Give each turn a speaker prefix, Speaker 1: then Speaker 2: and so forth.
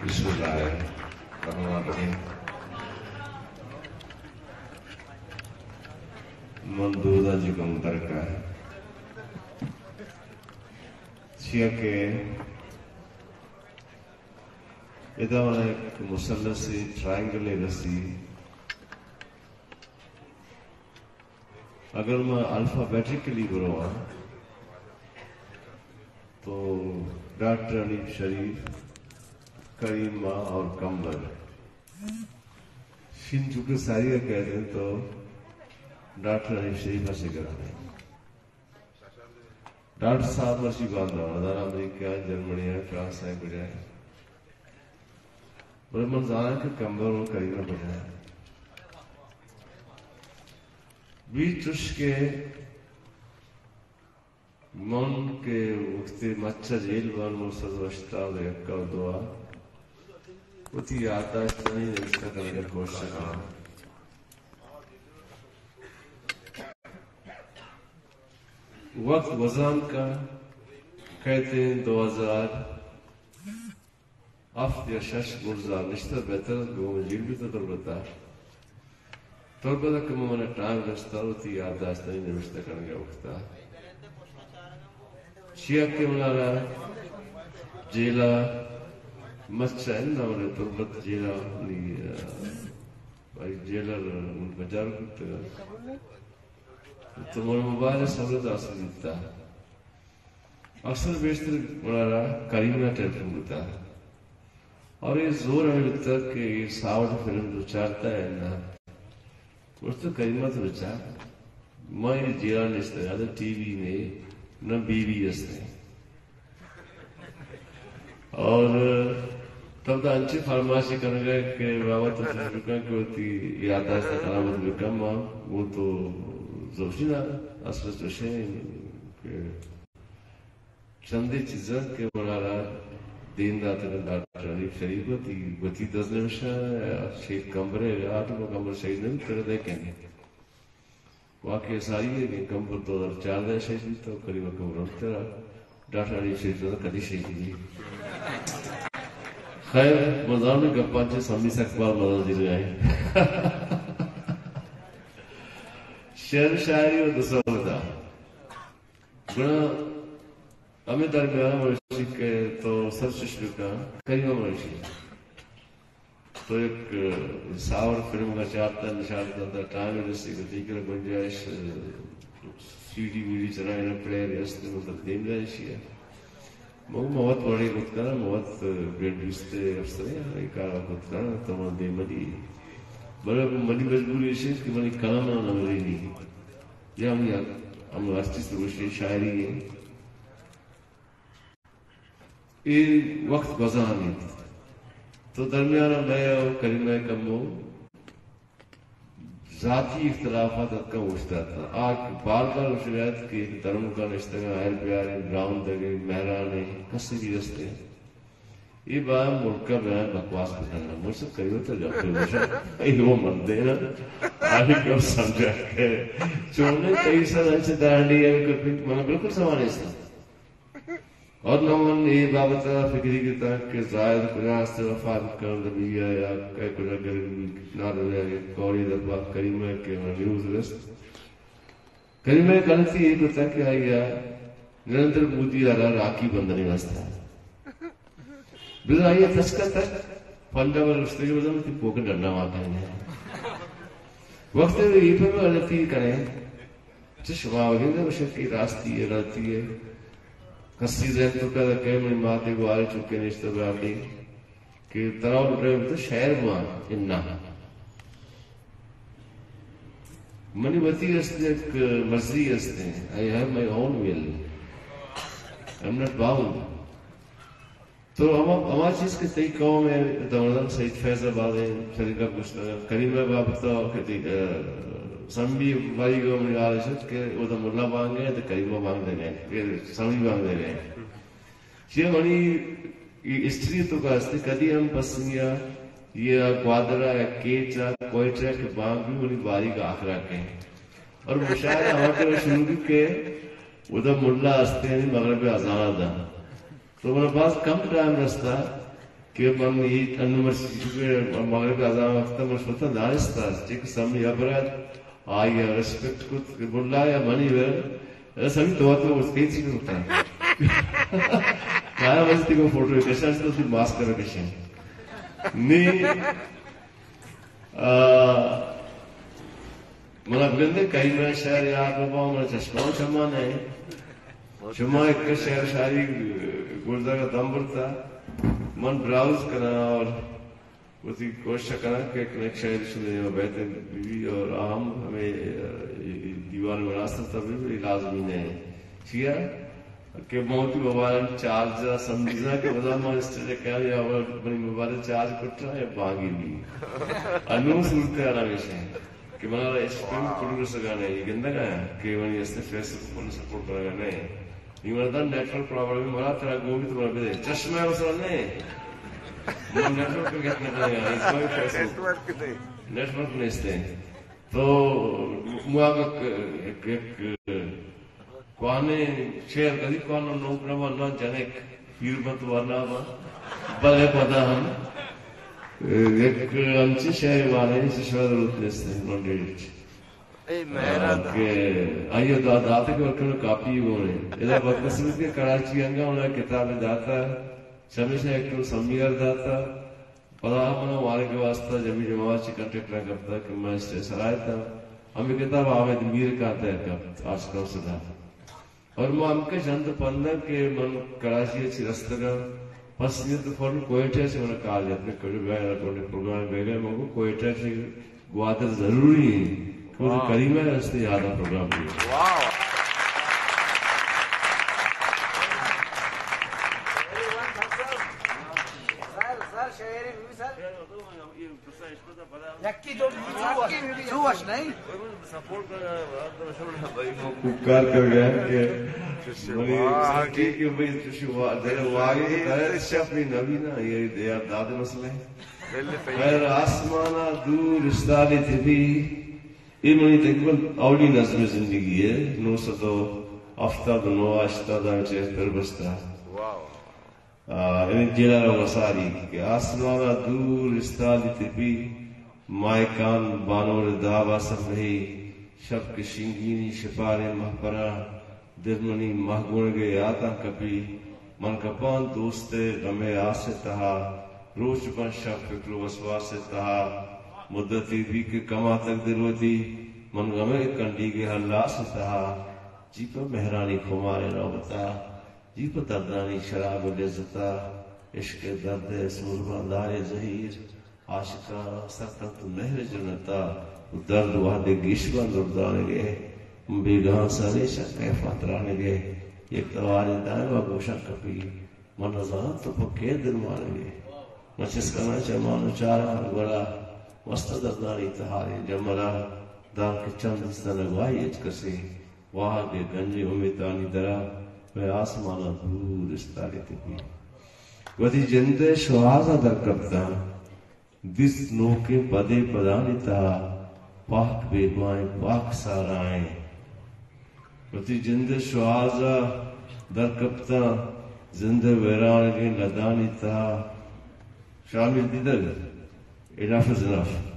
Speaker 1: بسم اللہ الرحمن الرحیم. مندوزہ جی کا مترکہ ہے کہ ادھا ایک مثلثی ٹرائنگل رسی اگر میں الفابیٹیکلی بروا تو ڈاکٹر علی شریف کریمہ اور کمبر شن چونکہ ساریہ کہتے ہیں تو ڈاکٹر علی شریف سے کرتے ہیں. ڈاکٹر صاحب مرشی باندھا ادارہ امریکہ جرمنی ہے فرانس ہے بجائے بڑے منظار کے کمبر اور کریمہ بجائے بیچ چش کے من کے وقت مچھا جیل بان مرسد وشتا دے اکا دعا اتی یادداشت نہیں نوشتہ کرنے کا کوشش کرنا. وقت وزان کا کہتے ہیں 2000 افت یا شش مرزا نشتہ بہتر گو جیل بھی تربتا کہ میں نے ٹائم رستا اتی یادداشت نہیں نوشتہ کرنے کا وقتا شیعہ کے ملالا جیلا مچھا ہے نا انہیں تربت جیلا بھائی جیلر ان بجار کرتے تو مولا موبائل سبرت آسل دیتا اکثر بیشتر ملالا کریمہ ٹیلیفون دیتا اور یہ زور ہمیں لگتا کہ یہ ساؤنڈ فلم جو چارتا ہے نا اس تو کریمہ تو بچا میں یہ جیلا نشتا ہے ادھر ٹی وی میں نہ بی بی ایس نے اور تب تو انچی فرمائشی کرنے گئے کہ بابا تو رکا کہ ہوتی یادداشت کرامت بکم وہ تو زوشی نا اصل چوشے کہ چندی چیزیں کہ ملالا دین داتے نے ڈاکٹر علی شریف ہوتی گتی 10 نمشہ شیخ کمبرے 8 کمبر شہید نہیں تیرے دیکھیں گے واقعی ساری ہے کہ کمبر 2004 دے شہید بھی تو قریبا کمبر اٹھتے رہا ڈاکٹر علی شریف تو کدی شہید بھی خیر مزار میں گپانچے سمی سے اکبار مدد دی رہے شعر شاعری اور تصور تھا گنا ہمیں درمیان مرشی کے تو سر ششر کا کریمہ مرشی تو ایک ساور فلم کا چاہتا نشانتا تھا ٹائم رسی کا تیکر گنجائش سی ڈی ویڈی چلائے نا پلیئر یستے مطلب دیم جائشی ہے موت بڑی کت کرنا موت گریڈ ویستے افسر ہے ایک آرہ کت کرنا تمام دیم مدی بڑا منی مجبوری ہے کہ منی کلام نہ نمری نہیں یہ ہم واسطی سے گوشتی شاعری ہے یہ وقت گزانی تو درمیانہ میں اور کریمہ کمو ذاتی اختلافات کا وشتا تھا آج بار بار شریعت کی درم کا نشتہ گا اہل پیارے براؤن دگے مہرانے کسی بھی رستے یہ بار ملکہ بیان بکواس بکھانا مجھ سے کریو تو جاتے ہوشا یہ وہ مندے نا آگے کب سمجھا کہ چونے کئی سال انچہ دارنڈی ہے میں بالکل سوانے سے اور نمون یہ بابتا فکری کتا کہ زائد قرآن سے وفات کرن دبیہ یا کئی قرآن گرمی نادر ہے کوری دبا کریمہ کے نیوز رست کریمہ کلتی یہ کتا کہ آئیا نرندر مودی آرہ راکی بندنی واسطہ بذر آئیے تسکا تک پنڈا بر رستے کے وزن تی پوکن ڈرنا واقع ہے وقت یہ پر میں غلطی کریں چھ شما وگندہ بشکی راستی ہے غلطی ہے کسی ذہن تو کہتا کہ میں ماتے کو آرے چکے نشتہ برابری کہ تراؤ لٹرے ہوتا شہر مان انہا منی بطی استے ایک مرضی استے I have my own will I'm not bound تو ہما چیز کے تئی قوم ہے دمردم سید فیض آباد ہے شریکہ پوچھتا کریمہ بابتا کہتی سنبی بھائی کو ہم نے آرہ شد کہ وہ دا ملا بانگ گئے تو کریمہ بانگ دے گئے سنبی بانگ دے گئے یہ منی استری تو کا استے کدی ہم پسنگیا یہ کوادرہ یا کیچا کوئیچا کہ بانگ بھی منی باری کا آخرہ کے اور مشاہدہ ہمارے میں شروع بھی کہ وہ دا ملا استے ہیں مغرب ازانہ دا تو میرے پاس کم ٹائم رستا کہ من مغرب اذان وقت مشفتہ دانستہ چک سمی ابرد آیا ریسپیکٹ کت بلا یا منی ور سمی تو اس کہیں سی ہوتا ہے کایا وزتی کو فوٹو کیسا اس تو ماسک کر کشن نی منا بلندے کئی میں شہر یاد بابا منا چشمہ چمان ہے شما ایک شہر شاعری گردہ کا دم برتا من براؤز کرنا اور اسی کوشش کرنا کہ ایک شاعر سنے اور بہتر بیوی اور عام ہمیں دیوان مناسب تبھی بھی لازمی ہے ٹھیک ہے کہ موتی موبائل چارج سمجھنا کہ وزا میں اس طرح کہا یا بنی موبائل چارج کٹرا یا بانگی بھی انہوں صورت ہے ہمیشہ کہ منا اسپرنگ پولیو سگانا ہے یہ گندہ گا ہے کہ منی اس نے فیس کو سپورٹ کرنا ہے یہ مردا نیٹورک پرابلم مرا تیرا گوبھی تو مرا بھی دے چشمہ ہے مسئلہ نہیں نیٹورک کو کہتے ہیں نیٹورک نہیں اس نے تو موابق ایک کوانے شہر کدی کوانا نوکرا وانا جنک فیرمت وانا بلے پدا ہم ایک انچی شہر وانے سشوہ ضرورت نہیں اس نے نونڈیٹ کہ آئیے داتا کے وقت میں کاپی ہونے ادھا بدقسمت کے کراچی انگا انہا کتاب داتا شمیشہ ایک تو سمیار داتا پدا منا وارے کے واسطہ جمی جماعت چی کنٹیکٹ نہ کرتا کہ میں اس سے سرائے تھا ہمیں کتاب آمد میر کا آتا ہے کب آج کل صدا اور میں ہم کے جند پندر کے من کراچی اچھی رستگا پس یہ تو فورن کوئیٹر سے میں کہا جاتا ہے کڑی بیان اپنے پروگرام بیگئے مگو کوئیٹر سے گوادر ضروری ہے وہ کریمہ ہے اس نے یادہ پروگرام دیا کار کر گیا کہ اپنی نبی نا یہ داد مسئلہ ہے خیر آسمانہ دور استالی تھی یہ منی تقریباً اولی نظم زندگی ہے 970 بستا یعنی جلال و مساری کہ آسمانہ دور استالی تھی مائکان بانور دعوی سفہی شب کے شنگینی شپارے مہپرا درمنی مہگون گئے آتا کپی من کپان دوستے غمے آسے تہا روچ پن شب فکر وسواسے تہا مدتی بھی کے کما تک دلوتی من غمے کنڈی کے حلا سے تہا جی پر مہرانی خمارے روبتا جی پر دردانی شراب لذتا عشق درد سوربان دائے زہیر عاشقہ سرطنت نہر جنتا درد وحدے گیشبان دردانے گئے بیگاں سریشہ کیفات رانے گئے ایک تواری دائمہ گوشہ کپی من نظام تو پکے دل مانے گئے مچس کنا چمانو چارہ گوڑا وسط دردانی تہاری جمرہ دان کے چند دستنگوائی اچ کسے وہاں کے گنجے امیتانی درہ میں آسمانہ دور استاری تھی ودی جندے شوازہ در کبتا دس نوکے پدے پدانی تہا پاک بیگوائیں پاک سارائیں ودی جندے شوازہ در کبتا زندے ویران کے لدانی تہا شامل دیدر enough is enough